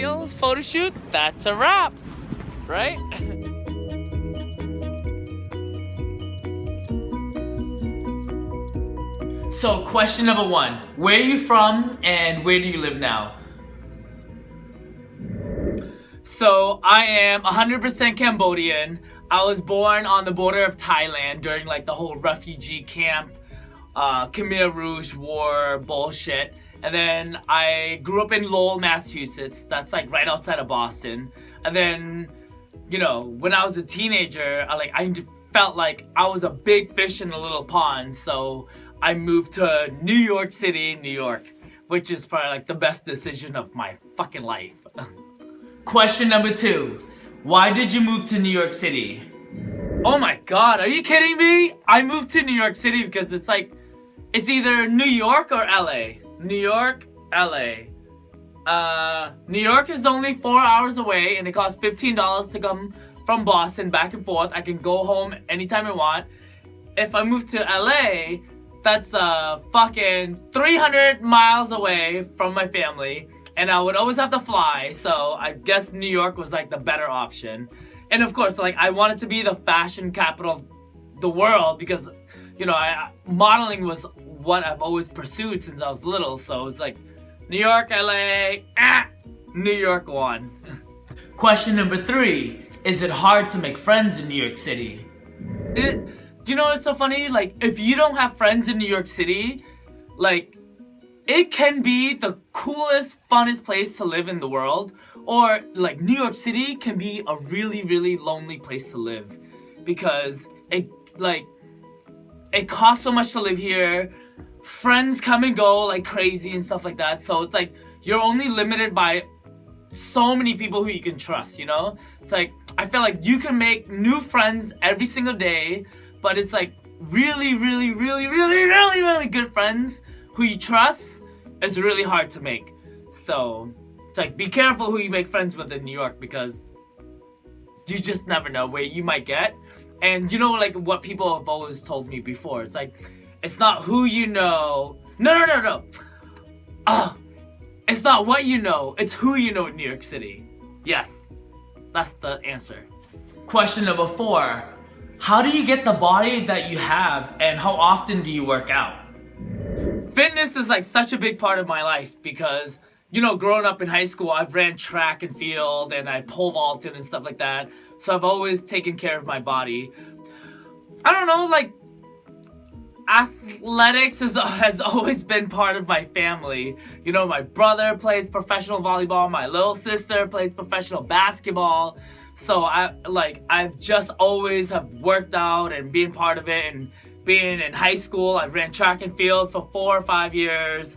reel, photo shoot, that's a wrap, right? So question number 1, where are you from and where do you live now? So I am 100% Cambodian. I was born on the border of Thailand during like the whole refugee camp, Khmer Rouge war bullshit. And then I grew up in Lowell, Massachusetts. That's like right outside of Boston. And then, you know, when I was a teenager, I felt like I was a big fish in a little pond. So I moved to New York City, New York, which is probably like the best decision of my fucking life. Question number 2, why did you move to New York City? Oh my god, are you kidding me? I moved to New York City because it's like, it's either New York or LA. New York, LA. New York is only 4 hours away and it costs $15 to come from Boston back and forth. I can go home anytime I want. If I move to LA, that's fucking 300 miles away from my family. And I would always have to fly, so I guess New York was like the better option. And of course, like I wanted to be the fashion capital of the world because, you know, modeling was what I've always pursued since I was little. So it was like New York, LA, New York won. Question number 3, is it hard to make friends in New York City? Do you know what's so funny? Like if you don't have friends in New York City, like it can be the coolest, funnest place to live in the world, or like New York City can be a really, really lonely place to live because it costs so much to live here. Friends come and go like crazy and stuff like that. So it's like you're only limited by so many people who you can trust, you know? It's like I feel like you can make new friends every single day, but it's like really, really, really, really, really, really good friends who you trust is really hard to make. So it's like be careful who you make friends with in New York because you just never know where you might get. And you know, like what people have always told me before, it's like it's not who you know. No. It's not what you know, it's who you know in New York City. Yes, that's the answer. Question number 4, how do you get the body that you have and how often do you work out? Fitness is like such a big part of my life because, you know, growing up in high school, I've ran track and field and I pole vaulted and stuff like that. So I've always taken care of my body. I don't know, like athletics has always been part of my family. You know, my brother plays professional volleyball, my little sister plays professional basketball. So I've just always have worked out and been part of it. And being in high school, I ran track and field for 4 or 5 years,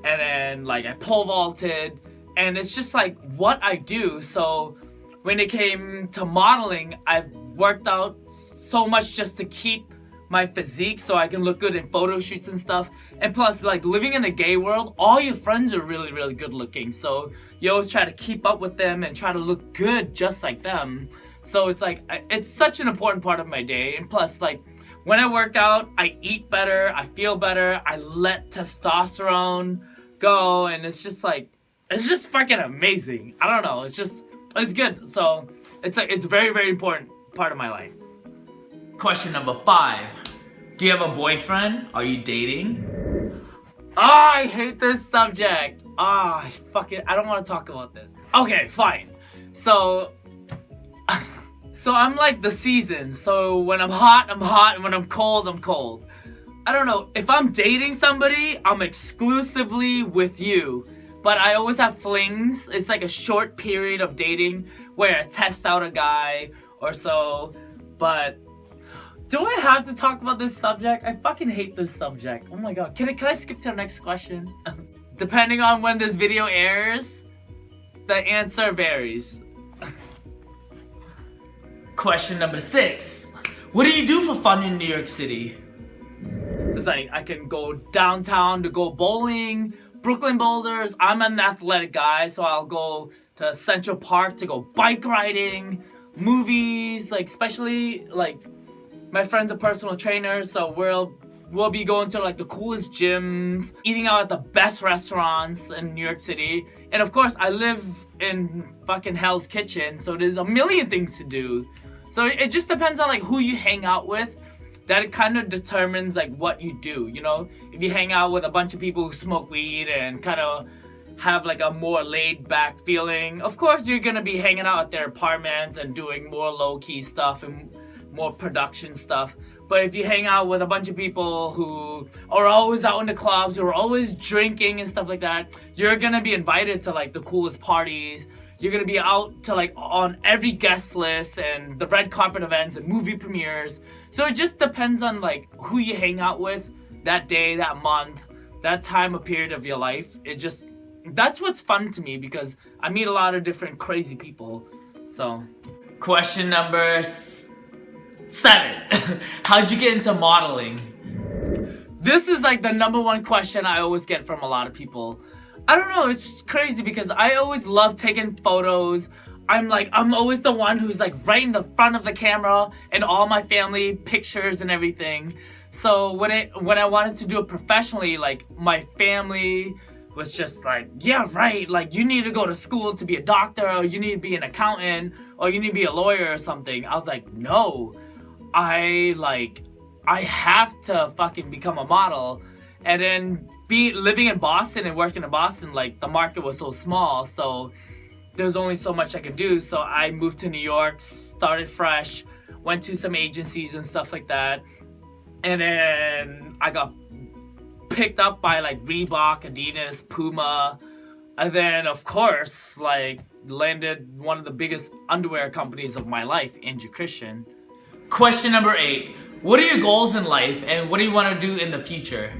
and then like I pole vaulted, and it's just like what I do. So when it came to modeling, I've worked out so much just to keep my physique so I can look good in photo shoots and stuff. And plus, like living in a gay world, all your friends are really, really good looking. So you always try to keep up with them and try to look good just like them. So it's like, it's such an important part of my day. And plus, like, when I work out, I eat better, I feel better, I let testosterone go, and it's just like, it's just fucking amazing. I don't know, it's good. So it's like, it's very, very important part of my life. Question number 5, do you have a boyfriend? Are you dating? I hate this subject. I don't want to talk about this. Okay, fine. So I'm like the season. So when I'm hot, I'm hot, and when I'm cold, I'm cold. I don't know. If I'm dating somebody, I'm exclusively with you. But I always have flings. It's like a short period of dating where I test out a guy or so. But do I have to talk about this subject? I fucking hate this subject. Oh my god. Can I skip to the next question? Depending on when this video airs, the answer varies. Question number 6. What do you do for fun in New York City? It's like I can go downtown to go bowling, Brooklyn Boulders. I'm an athletic guy, so I'll go to Central Park to go bike riding, movies, like especially like my friend's a personal trainer, so we'll we'll be going to like the coolest gyms, eating out at the best restaurants in New York City. And of course, I live in fucking Hell's Kitchen, so there's a million things to do. So it just depends on like who you hang out with. That kind of determines like what you do, you know? If you hang out with a bunch of people who smoke weed and kind of have like a more laid back feeling, of course you're gonna be hanging out at their apartments and doing more low-key stuff and more production stuff. But if you hang out with a bunch of people who are always out in the clubs, who are always drinking and stuff like that, you're gonna be invited to like the coolest parties. You're gonna be out to like on every guest list and the red carpet events and movie premieres. So it just depends on like who you hang out with that day, that month, that time of period of your life. That's what's fun to me because I meet a lot of different crazy people. So, question number 7. How'd you get into modeling? This is like the number one question I always get from a lot of people. I don't know, it's just crazy because I always love taking photos. I'm always the one who's like right in the front of the camera and all my family pictures and everything. So when I wanted to do it professionally, like my family was just like, yeah, right, like you need to go to school to be a doctor, or you need to be an accountant, or you need to be a lawyer or something. I was like, no, I have to fucking become a model. And then living in Boston and working in Boston, like the market was so small, so there's only so much I could do. So I moved to New York, started fresh, went to some agencies and stuff like that, and then I got picked up by like Reebok, Adidas, Puma, and then of course like landed one of the biggest underwear companies of my life, Andrew Christian. Question number 8. What are your goals in life and what do you want to do in the future?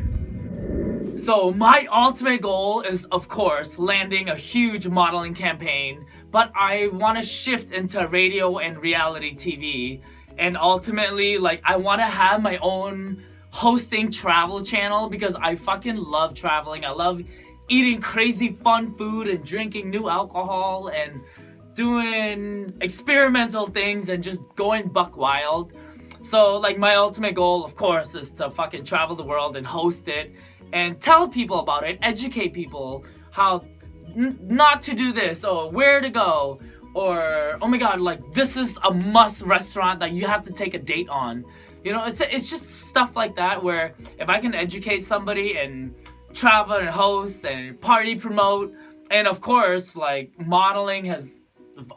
So my ultimate goal is, of course, landing a huge modeling campaign, but I want to shift into radio and reality TV, and ultimately, like, I want to have my own hosting travel channel because I fucking love traveling. I love eating crazy fun food and drinking new alcohol and doing experimental things and just going buck wild. So, like, my ultimate goal, of course, is to fucking travel the world and host it and tell people about it, educate people how not to do this, or where to go, or oh my god, like this is a must restaurant that you have to take a date on. You know, it's just stuff like that where if I can educate somebody and travel and host and party promote, and of course, like modeling has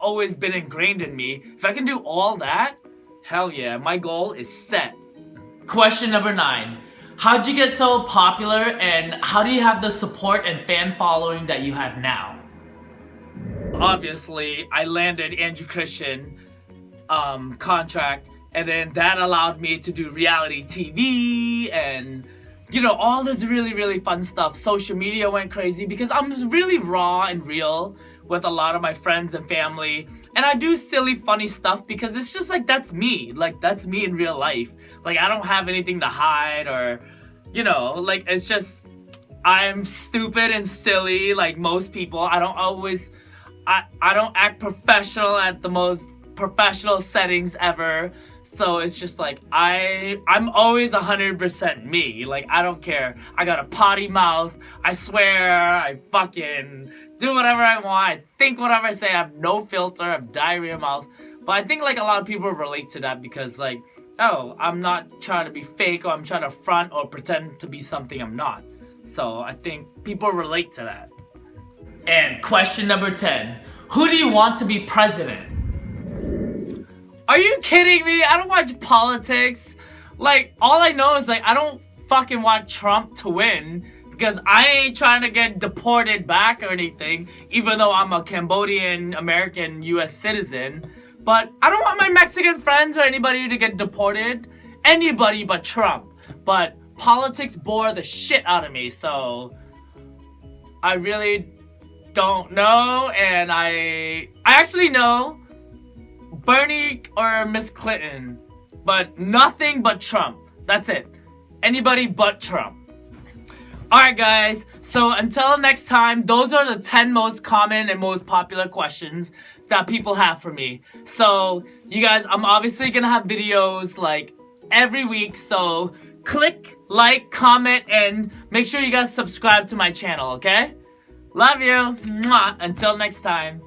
always been ingrained in me. If I can do all that, hell yeah, my goal is set. Question number 9. How'd you get so popular and how do you have the support and fan following that you have now? Obviously, I landed Andrew Christian contract, and then that allowed me to do reality TV and, you know, all this really, really fun stuff. Social media went crazy because I'm just really raw and real with a lot of my friends and family. And I do silly, funny stuff because it's just like, that's me. Like, that's me in real life. Like, I don't have anything to hide or, you know, like, it's just, I'm stupid and silly like most people. I don't act professional at the most professional settings ever. So it's just like, I'm always 100% me. Like, I don't care. I got a potty mouth. I swear. I fucking do whatever I want. I think whatever I say. I have no filter. I have diarrhea mouth. But I think, like, a lot of people relate to that because, like, oh, I'm not trying to be fake or I'm trying to front or pretend to be something I'm not. So I think people relate to that. And question number 10. Who do you want to be president? Are you kidding me? I don't watch politics. Like, all I know is, like, I don't fucking want Trump to win because I ain't trying to get deported back or anything, even though I'm a Cambodian American US citizen. But I don't want my Mexican friends or anybody to get deported. Anybody but Trump. But politics bore the shit out of me, so I really don't know. And I actually know Bernie or Miss Clinton, but nothing but Trump. That's it. Anybody but Trump. Alright guys, so until next time, those are the 10 most common and most popular questions that people have for me. So, you guys, I'm obviously gonna have videos like every week, so click, like, comment, and make sure you guys subscribe to my channel, okay? Love you. Mwah. Until next time.